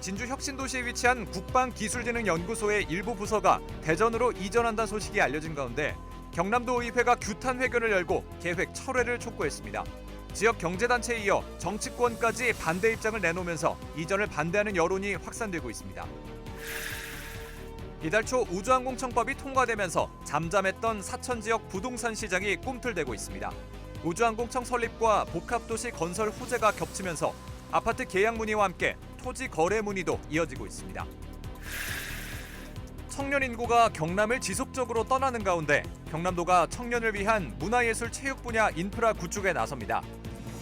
진주 혁신도시에 위치한 국방기술진흥연구소의 일부 부서가 대전으로 이전한다는 소식이 알려진 가운데 경남도 의회가 규탄 회견을 열고 계획 철회를 촉구했습니다. 지역 경제단체에 이어 정치권까지 반대 입장을 내놓으면서 이전을 반대하는 여론이 확산되고 있습니다. 이달 초 우주항공청법이 통과되면서 잠잠했던 사천 지역 부동산 시장이 꿈틀대고 있습니다. 우주항공청 설립과 복합도시 건설 호재가 겹치면서 아파트 계약 문의와 함께 토지 거래 문의도 이어지고 있습니다. 청년 인구가 경남을 지속적으로 떠나는 가운데 경남도가 청년을 위한 문화예술 체육 분야 인프라 구축에 나섭니다.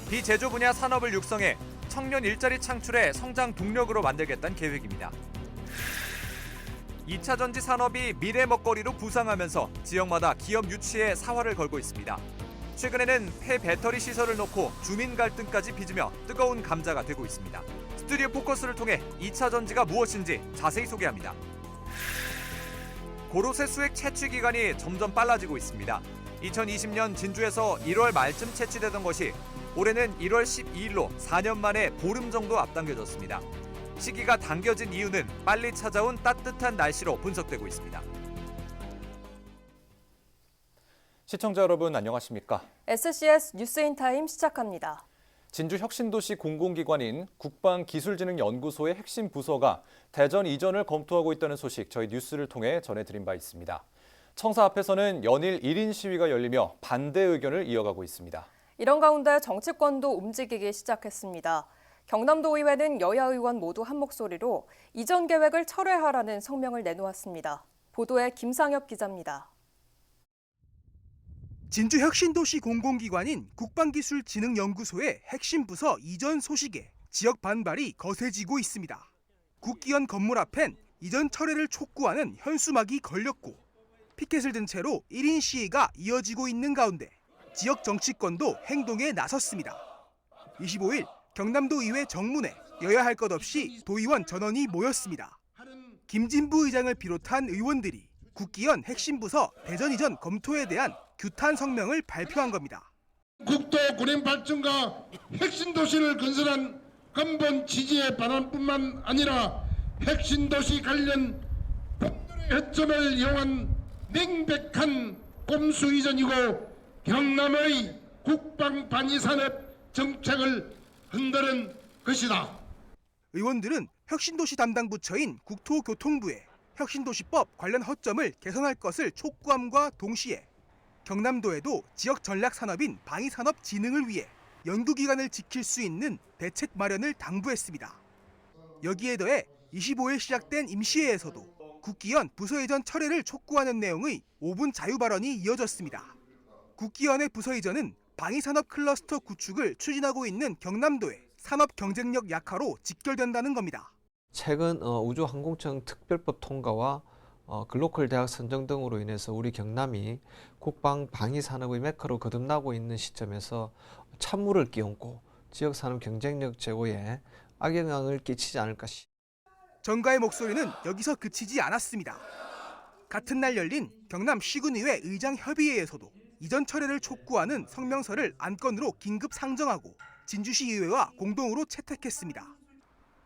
비제조 분야 산업을 육성해 청년 일자리 창출의 성장 동력으로 만들겠다는 계획입니다. 2차 전지 산업이 미래 먹거리로 부상하면서 지역마다 기업 유치에 사활을 걸고 있습니다. 최근에는 폐배터리 시설을 놓고 주민 갈등까지 빚으며 뜨거운 감자가 되고 있습니다. 스튜디오 포커스를 통해 2차 전지가 무엇인지 자세히 소개합니다. 고로쇠 수액 채취 기간이 점점 빨라지고 있습니다. 2020년 진주에서 1월 말쯤 채취되던 것이 올해는 1월 12일로 4년 만에 보름 정도 앞당겨졌습니다. 시기가 당겨진 이유는 빨리 찾아온 따뜻한 날씨로 분석되고 있습니다. 시청자 여러분 안녕하십니까? SCS 뉴스인타임 시작합니다. 진주 혁신도시 공공기관인 국방기술진흥연구소의 핵심 부서가 대전 이전을 검토하고 있다는 소식 저희 뉴스를 통해 전해드린 바 있습니다. 청사 앞에서는 연일 1인 시위가 열리며 반대 의견을 이어가고 있습니다. 이런 가운데 정치권도 움직이기 시작했습니다. 경남도 의회는 여야 의원 모두 한 목소리로 이전 계획을 철회하라는 성명을 내놓았습니다. 보도에 김상엽 기자입니다. 진주 혁신도시 공공기관인 국방기술진흥연구소의 핵심 부서 이전 소식에 지역 반발이 거세지고 있습니다. 국기원 건물 앞엔 이전 철회를 촉구하는 현수막이 걸렸고 피켓을 든 채로 1인 시위가 이어지고 있는 가운데 지역 정치권도 행동에 나섰습니다. 25일 경남도 의회 정문에 여야 할 것 없이 도의원 전원이 모였습니다. 김진부 의장을 비롯한 의원들이 국기원 핵심 부서 대전 이전 검토에 대한 규탄 성명을 발표한 겁니다. 국도 군인 발전과 핵심 도시를 건설한 근본 취지의 반환뿐만 아니라 핵심 도시 관련 법률의 허점을 이용한 명백한 꼼수 이전이고 경남의 국방 반위 산업 정책을 흔드는 것이다. 의원들은 혁신도시 담당 부처인 국토교통부에 혁신도시법 관련 허점을 개선할 것을 촉구함과 동시에 경남도에도 지역 전략 산업인 방위산업 진흥을 위해 연구기관을 지킬 수 있는 대책 마련을 당부했습니다. 여기에 더해 25일 시작된 임시회에서도 국기원 부서 이전 철회를 촉구하는 내용의 5분 자유 발언이 이어졌습니다. 국기원의 부서 이전은 방위산업 클러스터 구축을 추진하고 있는 경남도의 산업 경쟁력 약화로 직결된다는 겁니다. 최근 우주항공청 특별법 통과와 글로컬 대학 선정 등으로 인해서 우리 경남이 국방 방위 산업의 메카로 거듭나고 있는 시점에서 찬물을 끼얹고 지역 산업 경쟁력 제고에 악영향을 끼치지 않을까. 정가의 목소리는 여기서 그치지 않았습니다. 같은 날 열린 경남 시군의회 의장협의회에서도 이전 철회를 촉구하는 성명서를 안건으로 긴급 상정하고 진주시의회와 공동으로 채택했습니다.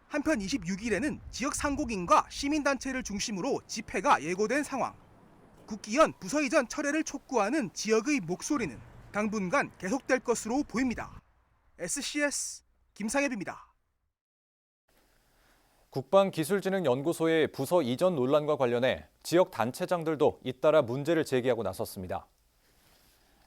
한편 26일에는 지역 상공인과 시민단체를 중심으로 집회가 예고된 상황. 국기원 부서 이전 철회를 촉구하는 지역의 목소리는 당분간 계속될 것으로 보입니다. SCS 김상엽입니다. 국방기술진흥연구소의 부서 이전 논란과 관련해 지역 단체장들도 잇따라 문제를 제기하고 나섰습니다.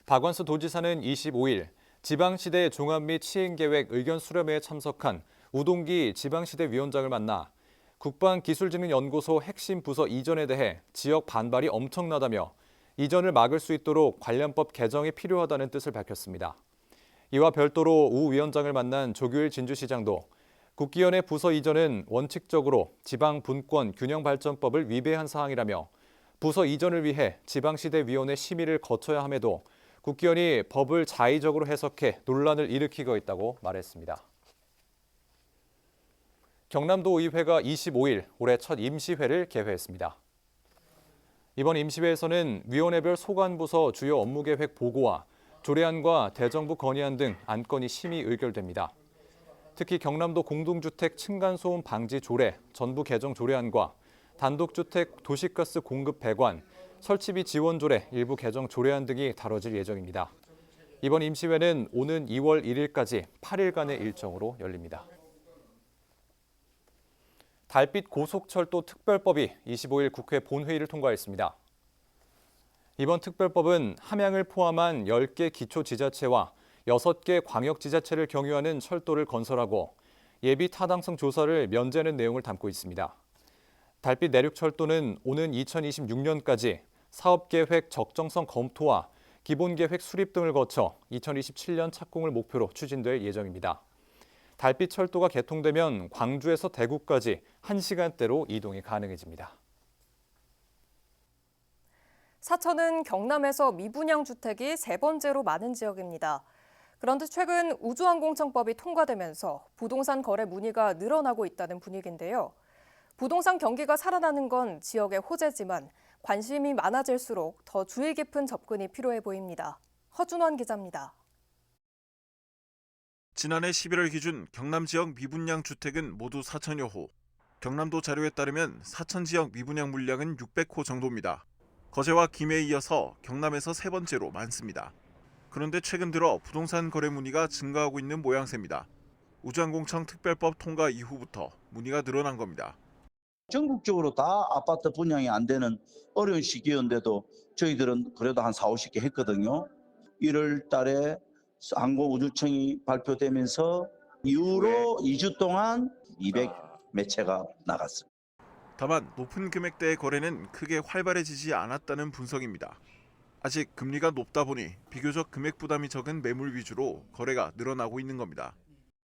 박원순 도지사는 25일 지방시대 종합 및 시행계획 의견 수렴회에 참석한 우동기 지방시대 위원장을 만나 국방기술진흥연구소 핵심 부서 이전에 대해 지역 반발이 엄청나다며 이전을 막을 수 있도록 관련법 개정이 필요하다는 뜻을 밝혔습니다. 이와 별도로 우 위원장을 만난 조규일 진주시장도 국기원의 부서 이전은 원칙적으로 지방분권균형발전법을 위배한 사항이라며 부서 이전을 위해 지방시대위원회 심의를 거쳐야 함에도 국기원이 법을 자의적으로 해석해 논란을 일으키고 있다고 말했습니다. 경남도 의회가 25일 올해 첫 임시회를 개회했습니다. 이번 임시회에서는 위원회별 소관부서 주요 업무계획 보고와 조례안과 대정부 건의안 등 안건이 심의 의결됩니다. 특히 경남도 공동주택 층간소음 방지 조례, 전부 개정 조례안과 단독주택 도시가스 공급 배관, 설치비 지원 조례 일부 개정 조례안 등이 다뤄질 예정입니다. 이번 임시회는 오는 2월 1일까지 8일간의 일정으로 열립니다. 달빛 고속철도 특별법이 25일 국회 본회의를 통과했습니다. 이번 특별법은 함양을 포함한 10개 기초지자체와 6개 광역지자체를 경유하는 철도를 건설하고 예비 타당성 조사를 면제하는 내용을 담고 있습니다. 달빛 내륙철도는 오는 2026년까지 사업계획 적정성 검토와 기본계획 수립 등을 거쳐 2027년 착공을 목표로 추진될 예정입니다. 달빛 철도가 개통되면 광주에서 대구까지 1시간대로 이동이 가능해집니다. 사천은 경남에서 미분양 주택이 3번째로 많은 지역입니다. 그런데 최근 우주항공청법이 통과되면서 부동산 거래 문의가 늘어나고 있다는 분위기인데요. 부동산 경기가 살아나는 건 지역의 호재지만 관심이 많아질수록 더 주의 깊은 접근이 필요해 보입니다. 허준원 기자입니다. 지난해 11월 기준 경남 지역 미분양 주택은 모두 4천여 호. 경남도 자료에 따르면 사천 지역 미분양 물량은 600호 정도입니다. 거제와 김해에 이어서 경남에서 3번째로 많습니다. 그런데 최근 들어 부동산 거래 문의가 증가하고 있는 모양새입니다. 우주항공청 특별법 통과 이후부터 문의가 늘어난 겁니다. 전국적으로 다 아파트 분양이 안 되는 어려운 시기였는데도 저희들은 그래도 한 4, 50개 했거든요. 1월 달에 항공우주청이 발표되면서 이후로 2주 동안 200 몇 채가 나갔습니다. 다만 높은 금액대의 거래는 크게 활발해지지 않았다는 분석입니다. 아직 금리가 높다 보니 비교적 금액 부담이 적은 매물 위주로 거래가 늘어나고 있는 겁니다.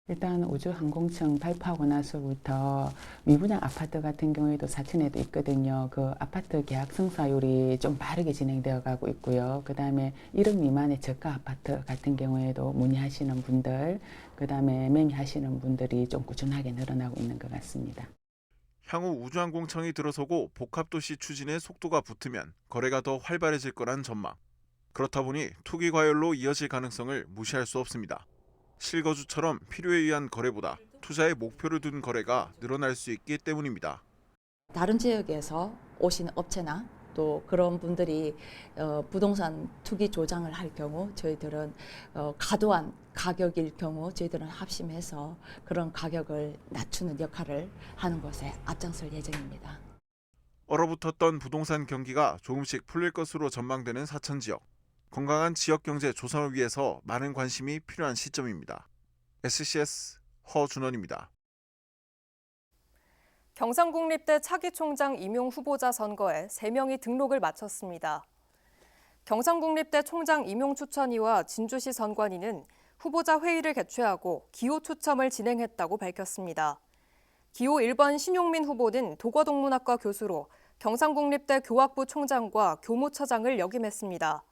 일단 우주항공청 발표하고 나서부터 미분양 아파트 같은 경우에도 사천에도 있거든요. 그 아파트 계약 성사율이 좀 빠르게 진행되어 가고 있고요. 그다음에 1억 미만의 저가 아파트 같은 경우에도 문의하시는 분들, 그다음에 매매하시는 분들이 좀 꾸준하게 늘어나고 있는 것 같습니다. 향후 우주항공청이 들어서고 복합도시 추진에 속도가 붙으면 거래가 더 활발해질 거란 전망. 그렇다 보니 투기 과열로 이어질 가능성을 무시할 수 없습니다. 실거주처럼 필요에 의한 거래보다 투자에 목표를 둔 거래가 늘어날 수 있기 때문입니다. 다른 지역에서 오시는 업체나 또 그런 분들이 부동산 투기 조장을 할 경우 저희들은 과도한 가격일 경우 저희들은 합심해서 그런 가격을 낮추는 역할을 하는 것에 앞장설 예정입니다. 얼어붙었던 부동산 경기가 조금씩 풀릴 것으로 전망되는 사천 지역. 건강한 지역 경제 조성을 위해서 많은 관심이 필요한 시점입니다. SCS 허준원입니다. 경상국립대 차기 총장 임용 후보자 선거에 3명이 등록을 마쳤습니다. 경상국립대 총장 임용 추천위와 진주시 선관위는 후보자 회의를 개최하고 기호 추첨을 진행했다고 밝혔습니다. 기호 1번 신용민 후보는 도거동문학과 교수로 경상국립대 교학부 총장과 교무처장을 역임했습니다.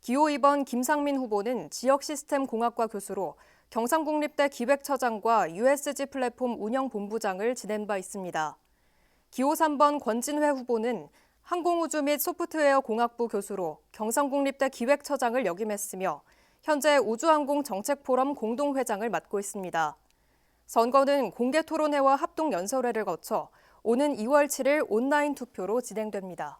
기호 2번 김상민 후보는 지역시스템공학과 교수로 경상국립대 기획처장과 USG 플랫폼 운영본부장을 지낸 바 있습니다. 기호 3번 권진회 후보는 항공우주 및 소프트웨어 공학부 교수로 경상국립대 기획처장을 역임했으며 현재 우주항공정책포럼 공동회장을 맡고 있습니다. 선거는 공개토론회와 합동연설회를 거쳐 오는 2월 7일 온라인 투표로 진행됩니다.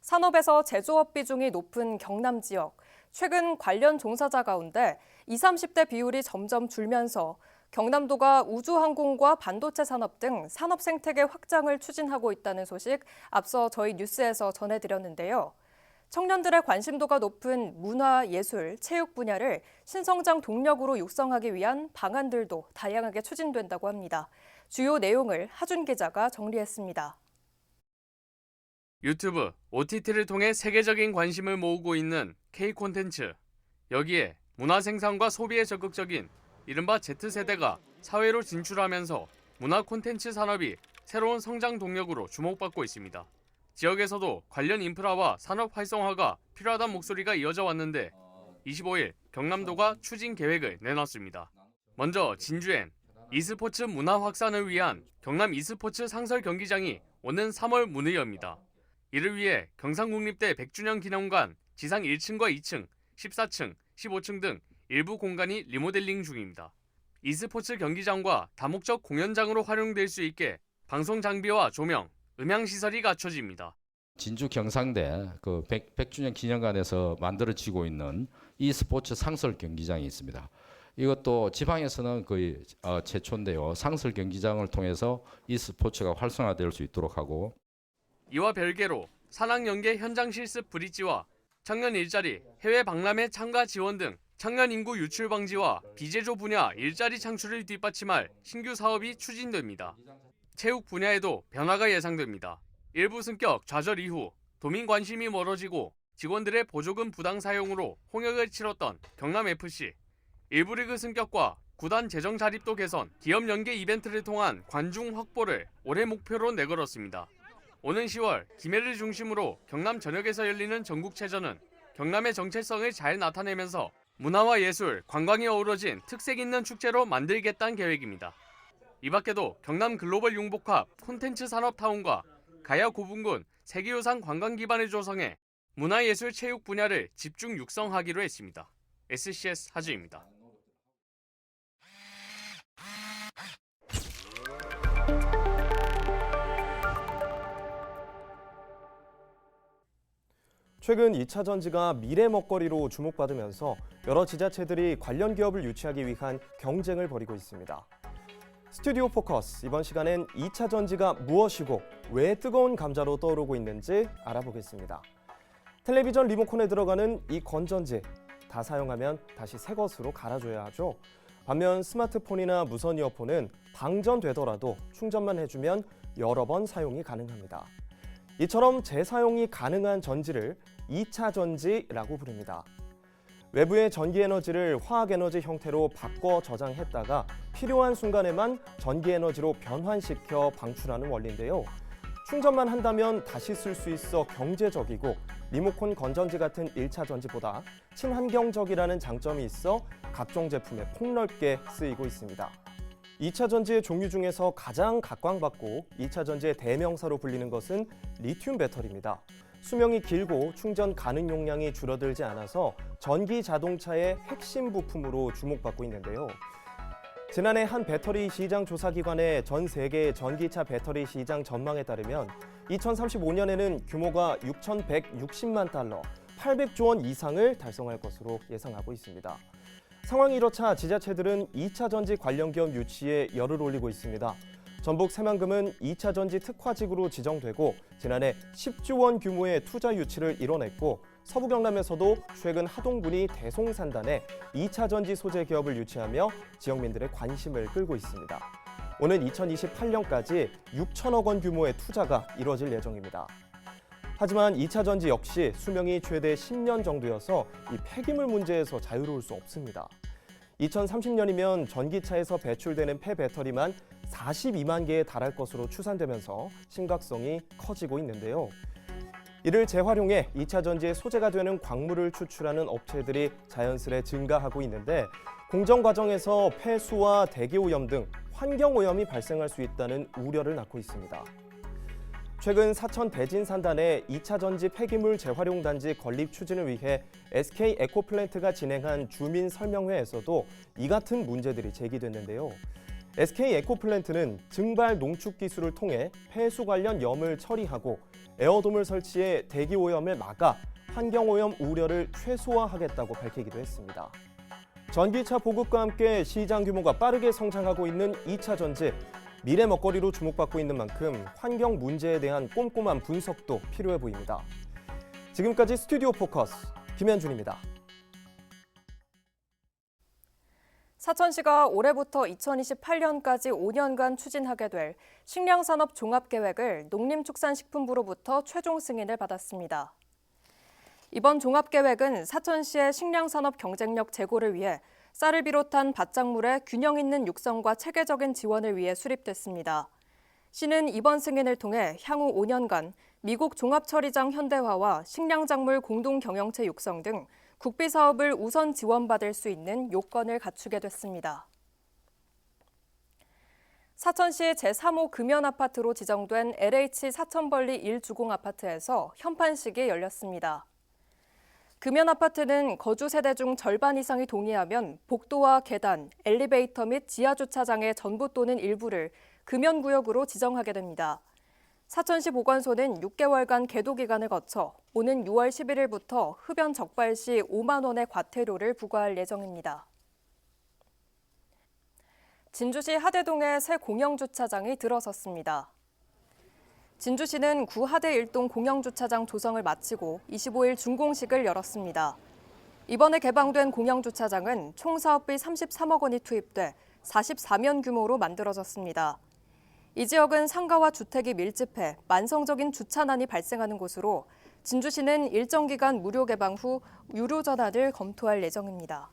산업에서 제조업 비중이 높은 경남 지역, 최근 관련 종사자 가운데 20, 30대 비율이 점점 줄면서 경남도가 우주항공과 반도체 산업 등 산업 생태계 확장을 추진하고 있다는 소식 앞서 저희 뉴스에서 전해드렸는데요. 청년들의 관심도가 높은 문화, 예술, 체육 분야를 신성장 동력으로 육성하기 위한 방안들도 다양하게 추진된다고 합니다. 주요 내용을 하준 기자가 정리했습니다. 유튜브, OTT를 통해 세계적인 관심을 모으고 있는 K 콘텐츠. 여기에 문화 생산과 소비에 적극적인 이른바 Z세대가 사회로 진출하면서 문화 콘텐츠 산업이 새로운 성장 동력으로 주목받고 있습니다. 지역에서도 관련 인프라와 산업 활성화가 필요하다는 목소리가 이어져 왔는데 25일 경남도가 추진 계획을 내놨습니다. 먼저 진주엔 e스포츠 문화 확산을 위한 경남 e스포츠 상설 경기장이 오는 3월 문을 엽니다. 이를 위해 경상국립대 100주년 기념관 지상 1층과 2층, 14층, 15층 등 일부 공간이 리모델링 중입니다. e스포츠 경기장과 다목적 공연장으로 활용될 수 있게 방송 장비와 조명, 음향 시설이 갖춰집니다. 진주 경상대 그 100주년 기념관에서 만들어지고 있는 e스포츠 상설 경기장이 있습니다. 이것도 지방에서는 거의 최초인데요. 상설 경기장을 통해서 e스포츠가 활성화될 수 있도록 하고, 이와 별개로 산학연계 현장 실습 브릿지와 청년 일자리, 해외 박람회 참가 지원 등 청년 인구 유출 방지와 비제조 분야 일자리 창출을 뒷받침할 신규 사업이 추진됩니다. 체육 분야에도 변화가 예상됩니다. 일부 승격 좌절 이후 도민 관심이 멀어지고 직원들의 보조금 부당 사용으로 홍역을 치렀던 경남FC. 일부 리그 승격과 구단 재정 자립도 개선, 기업 연계 이벤트를 통한 관중 확보를 올해 목표로 내걸었습니다. 오는 10월 김해를 중심으로 경남 전역에서 열리는 전국체전은 경남의 정체성을 잘 나타내면서 문화와 예술, 관광이 어우러진 특색 있는 축제로 만들겠다는 계획입니다. 이 밖에도 경남 글로벌 융복합 콘텐츠 산업타운과 가야 고분군 세계유산 관광 기반을 조성해 문화예술 체육 분야를 집중 육성하기로 했습니다. SCS 하주입니다. 최근 2차 전지가 미래 먹거리로 주목받으면서 여러 지자체들이 관련 기업을 유치하기 위한 경쟁을 벌이고 있습니다. 스튜디오 포커스, 이번 시간엔 2차 전지가 무엇이고 왜 뜨거운 감자로 떠오르고 있는지 알아보겠습니다. 텔레비전 리모컨에 들어가는 이 건전지, 다 사용하면 다시 새 것으로 갈아줘야 하죠. 반면 스마트폰이나 무선 이어폰은 방전되더라도 충전만 해주면 여러 번 사용이 가능합니다. 이처럼 재사용이 가능한 전지를 2차 전지라고 부릅니다. 외부의 전기 에너지를 화학 에너지 형태로 바꿔 저장했다가 필요한 순간에만 전기 에너지로 변환시켜 방출하는 원리인데요. 충전만 한다면 다시 쓸 수 있어 경제적이고 리모컨 건전지 같은 1차 전지보다 친환경적이라는 장점이 있어 각종 제품에 폭넓게 쓰이고 있습니다. 2차 전지의 종류 중에서 가장 각광받고 2차 전지의 대명사로 불리는 것은 리튬 배터리입니다. 수명이 길고 충전 가능 용량이 줄어들지 않아서 전기 자동차의 핵심 부품으로 주목받고 있는데요. 지난해 한 배터리 시장 조사기관의 전 세계 전기차 배터리 시장 전망에 따르면 2035년에는 규모가 6,160만 달러, 800조 원 이상을 달성할 것으로 예상하고 있습니다. 상황이 이렇자 지자체들은 2차 전지 관련 기업 유치에 열을 올리고 있습니다. 전북 새만금은 2차 전지 특화지구로 지정되고 지난해 10조 원 규모의 투자 유치를 이뤄냈고, 서부 경남에서도 최근 하동군이 대송산단에 2차 전지 소재 기업을 유치하며 지역민들의 관심을 끌고 있습니다. 오는 2028년까지 6천억 원 규모의 투자가 이뤄질 예정입니다. 하지만 2차 전지 역시 수명이 최대 10년 정도여서 이 폐기물 문제에서 자유로울 수 없습니다. 2030년이면 전기차에서 배출되는 폐배터리만 42만 개에 달할 것으로 추산되면서 심각성이 커지고 있는데요. 이를 재활용해 2차 전지의 소재가 되는 광물을 추출하는 업체들이 자연스레 증가하고 있는데, 공정 과정에서 폐수와 대기오염 등 환경오염이 발생할 수 있다는 우려를 낳고 있습니다. 최근 사천 대진산단의 2차 전지 폐기물 재활용 단지 건립 추진을 위해 SK 에코플랜트가 진행한 주민 설명회에서도 이 같은 문제들이 제기됐는데요. SK 에코플랜트는 증발 농축 기술을 통해 폐수 관련 염을 처리하고 에어돔을 설치해 대기오염을 막아 환경오염 우려를 최소화하겠다고 밝히기도 했습니다. 전기차 보급과 함께 시장 규모가 빠르게 성장하고 있는 2차 전지. 미래 먹거리로 주목받고 있는 만큼 환경 문제에 대한 꼼꼼한 분석도 필요해 보입니다. 지금까지 스튜디오 포커스 김현준입니다. 사천시가 올해부터 2028년까지 5년간 추진하게 될 식량산업 종합계획을 농림축산식품부로부터 최종 승인을 받았습니다. 이번 종합계획은 사천시의 식량산업 경쟁력 제고를 위해 쌀을 비롯한 밭작물의 균형 있는 육성과 체계적인 지원을 위해 수립됐습니다. 시는 이번 승인을 통해 향후 5년간 미국 종합처리장 현대화와 식량작물 공동경영체 육성 등 국비 사업을 우선 지원받을 수 있는 요건을 갖추게 됐습니다. 사천시 제3호 금연아파트로 지정된 LH 사천벌리 1주공 아파트에서 현판식이 열렸습니다. 금연아파트는 거주 세대 중 절반 이상이 동의하면 복도와 계단, 엘리베이터 및 지하주차장의 전부 또는 일부를 금연구역으로 지정하게 됩니다. 사천시 보건소는 6개월간 계도 기간을 거쳐 오는 6월 11일부터 흡연 적발 시 5만 원의 과태료를 부과할 예정입니다. 진주시 하대동에 새 공영주차장이 들어섰습니다. 진주시는 구 하대 1동 공영주차장 조성을 마치고 25일 준공식을 열었습니다. 이번에 개방된 공영주차장은 총 사업비 33억 원이 투입돼 44면 규모로 만들어졌습니다. 이 지역은 상가와 주택이 밀집해 만성적인 주차난이 발생하는 곳으로 진주시는 일정 기간 무료 개방 후 유료 전환을 검토할 예정입니다.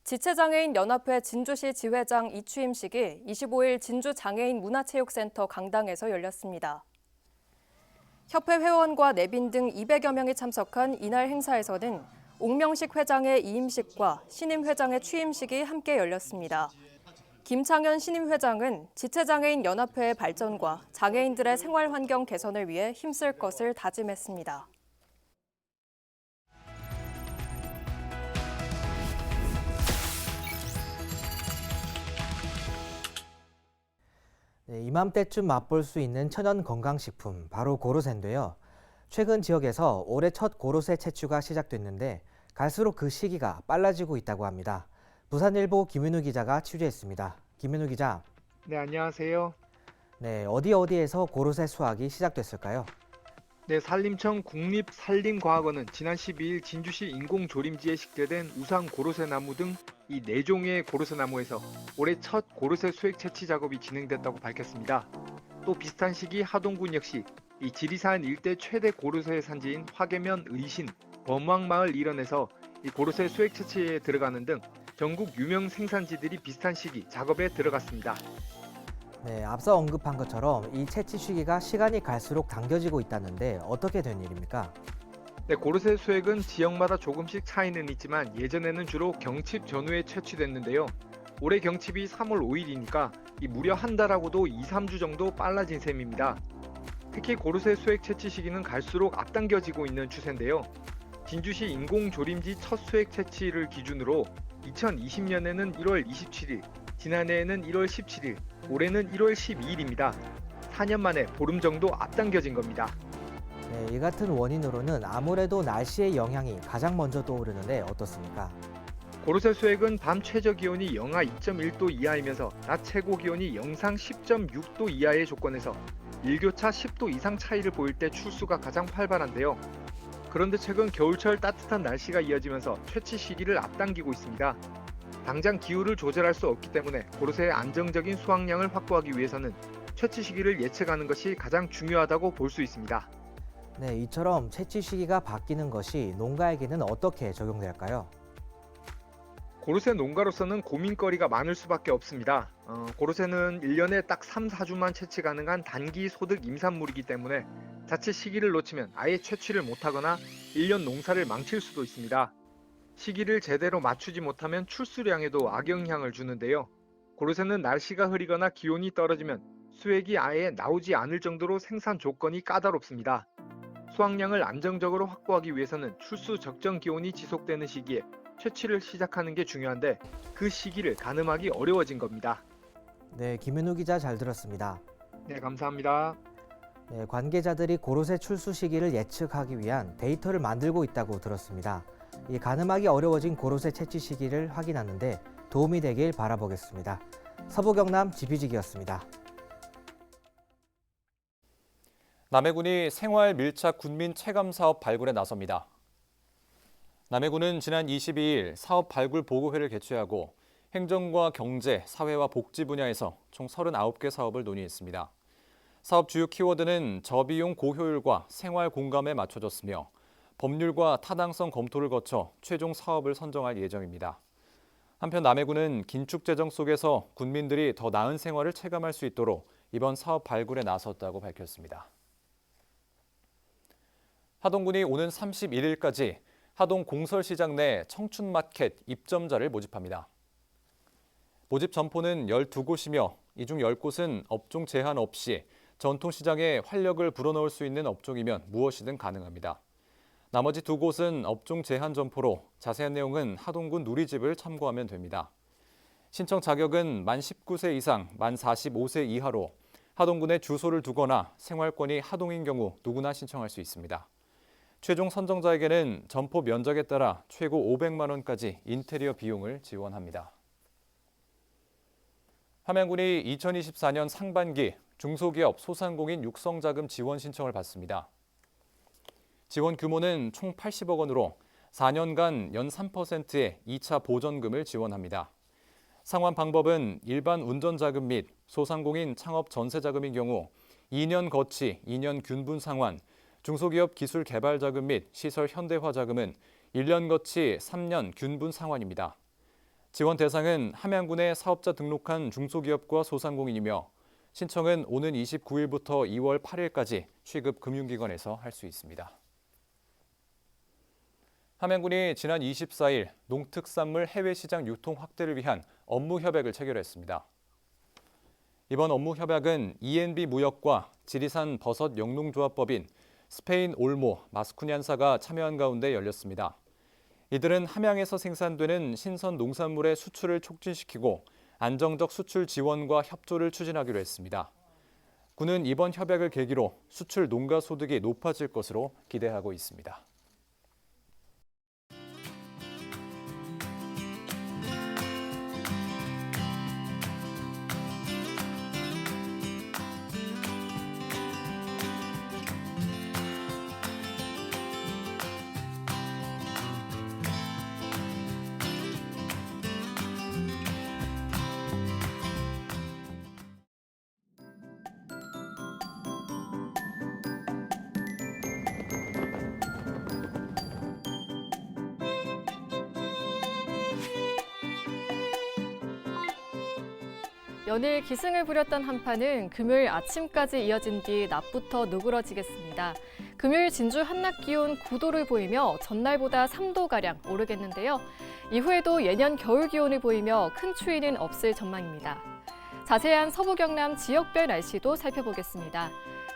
지체장애인 연합회 진주시 지회장 이취임식이 25일 진주장애인 문화체육센터 강당에서 열렸습니다. 협회 회원과 내빈 등 200여 명이 참석한 이날 행사에서는 옥명식 회장의 이임식과 신임 회장의 취임식이 함께 열렸습니다. 김창현 신임 회장은 지체장애인 연합회의 발전과 장애인들의 생활 환경 개선을 위해 힘쓸 것을 다짐했습니다. 네, 이맘때쯤 맛볼 수 있는 천연 건강식품, 바로 고로쇠인데요. 최근 지역에서 올해 첫 고로쇠 채취가 시작됐는데 갈수록 그 시기가 빨라지고 있다고 합니다. 부산일보 김윤우 기자가 취재했습니다. 김윤우 기자. 네, 안녕하세요. 네, 어디에서 고로쇠 수확이 시작됐을까요? 네, 산림청 국립산림과학원은 지난 12일 진주시 인공조림지에 식재된 우상 고로쇠 나무 등 이 4종의 고로쇠 나무에서 올해 첫 고로쇠 수액 채취 작업이 진행됐다고 밝혔습니다. 또 비슷한 시기 하동군 역시 이 지리산 일대 최대 고로쇠 산지인 화계면 의신, 범왕마을 일원에서 이 고로쇠 수액 채취에 들어가는 등 전국 유명 생산지들이 비슷한 시기 작업에 들어갔습니다. 네, 앞서 언급한 것처럼 이 채취 시기가 시간이 갈수록 당겨지고 있다는데 어떻게 된 일입니까? 네, 고로쇠 수액은 지역마다 조금씩 차이는 있지만 예전에는 주로 경칩 전후에 채취됐는데요. 올해 경칩이 3월 5일이니까 무려 한 달하고도 2, 3주 정도 빨라진 셈입니다. 특히 고로쇠 수액 채취 시기는 갈수록 앞당겨지고 있는 추세인데요. 진주시 인공조림지 첫 수액 채취를 기준으로 2020년에는 1월 27일, 지난해에는 1월 17일, 올해는 1월 12일입니다. 4년 만에 보름 정도 앞당겨진 겁니다. 네, 이 같은 원인으로는 아무래도 날씨의 영향이 가장 먼저 떠오르는데 어떻습니까? 고로쇠 수액은 밤 최저 기온이 영하 2.1도 이하이면서 낮 최고 기온이 영상 10.6도 이하의 조건에서 일교차 10도 이상 차이를 보일 때 출수가 가장 활발한데요. 그런데 최근 겨울철 따뜻한 날씨가 이어지면서 채취 시기를 앞당기고 있습니다. 당장 기후를 조절할 수 없기 때문에 고로쇠의 안정적인 수확량을 확보하기 위해서는 채취 시기를 예측하는 것이 가장 중요하다고 볼 수 있습니다. 네, 이처럼 채취 시기가 바뀌는 것이 농가에게는 어떻게 적용될까요? 고로쇠 농가로서는 고민거리가 많을 수밖에 없습니다. 고로쇠는 1년에 딱 3, 4주만 채취 가능한 단기 소득 임산물이기 때문에 자칫 시기를 놓치면 아예 채취를 못하거나 1년 농사를 망칠 수도 있습니다. 시기를 제대로 맞추지 못하면 출수량에도 악영향을 주는데요. 고로쇠는 날씨가 흐리거나 기온이 떨어지면 수액이 아예 나오지 않을 정도로 생산 조건이 까다롭습니다. 수확량을 안정적으로 확보하기 위해서는 출수 적정 기온이 지속되는 시기에 채취를 시작하는 게 중요한데 그 시기를 가늠하기 어려워진 겁니다. 네, 김윤우 기자 잘 들었습니다. 네, 감사합니다. 네, 관계자들이 고로쇠 출수 시기를 예측하기 위한 데이터를 만들고 있다고 들었습니다. 이 가늠하기 어려워진 고로쇠 채취 시기를 확인하는데 도움이 되길 바라보겠습니다. 서부경남 지비직이었습니다. 남해군이 생활 밀착 군민 체감 사업 발굴에 나섭니다. 남해군은 지난 22일 사업 발굴 보고회를 개최하고 행정과 경제, 사회와 복지 분야에서 총 39개 사업을 논의했습니다. 사업 주요 키워드는 저비용 고효율과 생활 공감에 맞춰졌으며 법률과 타당성 검토를 거쳐 최종 사업을 선정할 예정입니다. 한편 남해군은 긴축 재정 속에서 군민들이 더 나은 생활을 체감할 수 있도록 이번 사업 발굴에 나섰다고 밝혔습니다. 하동군이 오는 31일까지 하동 공설시장 내 청춘마켓 입점자를 모집합니다. 모집 점포는 12곳이며 이 중 10곳은 업종 제한 없이 전통시장에 활력을 불어넣을 수 있는 업종이면 무엇이든 가능합니다. 나머지 2곳은 업종 제한 점포로 자세한 내용은 하동군 누리집을 참고하면 됩니다. 신청 자격은 만 19세 이상, 만 45세 이하로 하동군에 주소를 두거나 생활권이 하동인 경우 누구나 신청할 수 있습니다. 최종 선정자에게는 점포 면적에 따라 최고 500만 원까지 인테리어 비용을 지원합니다. 함양군이 2024년 상반기 중소기업 소상공인 육성자금 지원 신청을 받습니다. 지원 규모는 총 80억 원으로 4년간 연 3%의 2차 보전금을 지원합니다. 상환 방법은 일반 운전자금 및 소상공인 창업 전세자금인 경우 2년 거치, 2년 균분 상환, 중소기업 기술 개발 자금 및 시설 현대화 자금은 1년 거치, 3년 균분 상환입니다. 지원 대상은 함양군에 사업자 등록한 중소기업과 소상공인이며 신청은 오는 29일부터 2월 8일까지 취급 금융기관에서 할 수 있습니다. 함양군이 지난 24일 농특산물 해외 시장 유통 확대를 위한 업무 협약을 체결했습니다. 이번 업무 협약은 ENB 무역과 지리산 버섯 영농조합법인 스페인 올모 마스쿠니안사가 참여한 가운데 열렸습니다. 이들은 함양에서 생산되는 신선 농산물의 수출을 촉진시키고 안정적 수출 지원과 협조를 추진하기로 했습니다. 군은 이번 협약을 계기로 수출 농가 소득이 높아질 것으로 기대하고 있습니다. 연일 기승을 부렸던 한파는 금요일 아침까지 이어진 뒤 낮부터 누그러지겠습니다. 금요일 진주 한낮 기온 9도를 보이며 전날보다 3도가량 오르겠는데요. 이후에도 예년 겨울 기온을 보이며 큰 추위는 없을 전망입니다. 자세한 서부 경남 지역별 날씨도 살펴보겠습니다.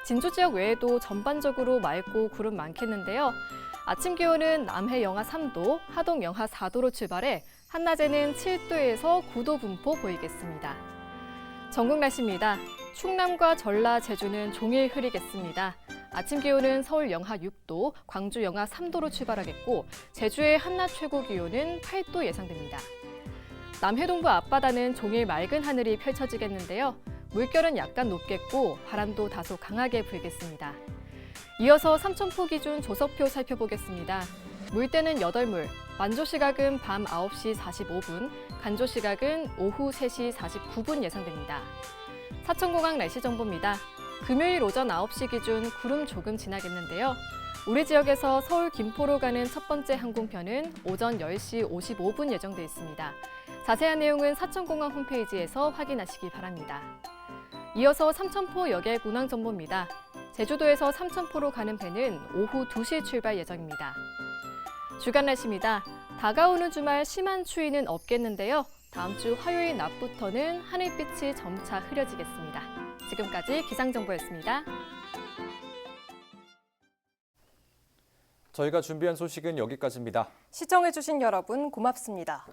진주 지역 외에도 전반적으로 맑고 구름 많겠는데요. 아침 기온은 남해 영하 3도, 하동 영하 4도로 출발해 한낮에는 7도에서 9도 분포 보이겠습니다. 전국 날씨입니다. 충남과 전라, 제주는 종일 흐리겠습니다. 아침 기온은 서울 영하 6도, 광주 영하 3도로 출발하겠고 제주의 한낮 최고 기온은 8도 예상됩니다. 남해동부 앞바다는 종일 맑은 하늘이 펼쳐지겠는데요. 물결은 약간 높겠고 바람도 다소 강하게 불겠습니다. 이어서 삼천포 기준 조석표 살펴보겠습니다. 물때는 8물, 만조 시각은 밤 9시 45분, 간조 시각은 오후 3시 49분 예상됩니다. 사천공항 날씨 정보입니다. 금요일 오전 9시 기준 구름 조금 지나겠는데요. 우리 지역에서 서울 김포로 가는 첫 번째 항공편은 오전 10시 55분 예정돼 있습니다. 자세한 내용은 사천공항 홈페이지에서 확인하시기 바랍니다. 이어서 삼천포 역의 운항 정보입니다. 제주도에서 삼천포로 가는 배는 오후 2시 출발 예정입니다. 주간 날씨입니다. 다가오는 주말 심한 추위는 없겠는데요. 다음 주 화요일 낮부터는 하늘빛이 점차 흐려지겠습니다. 지금까지 기상정보였습니다. 저희가 준비한 소식은 여기까지입니다. 시청해주신 여러분 고맙습니다.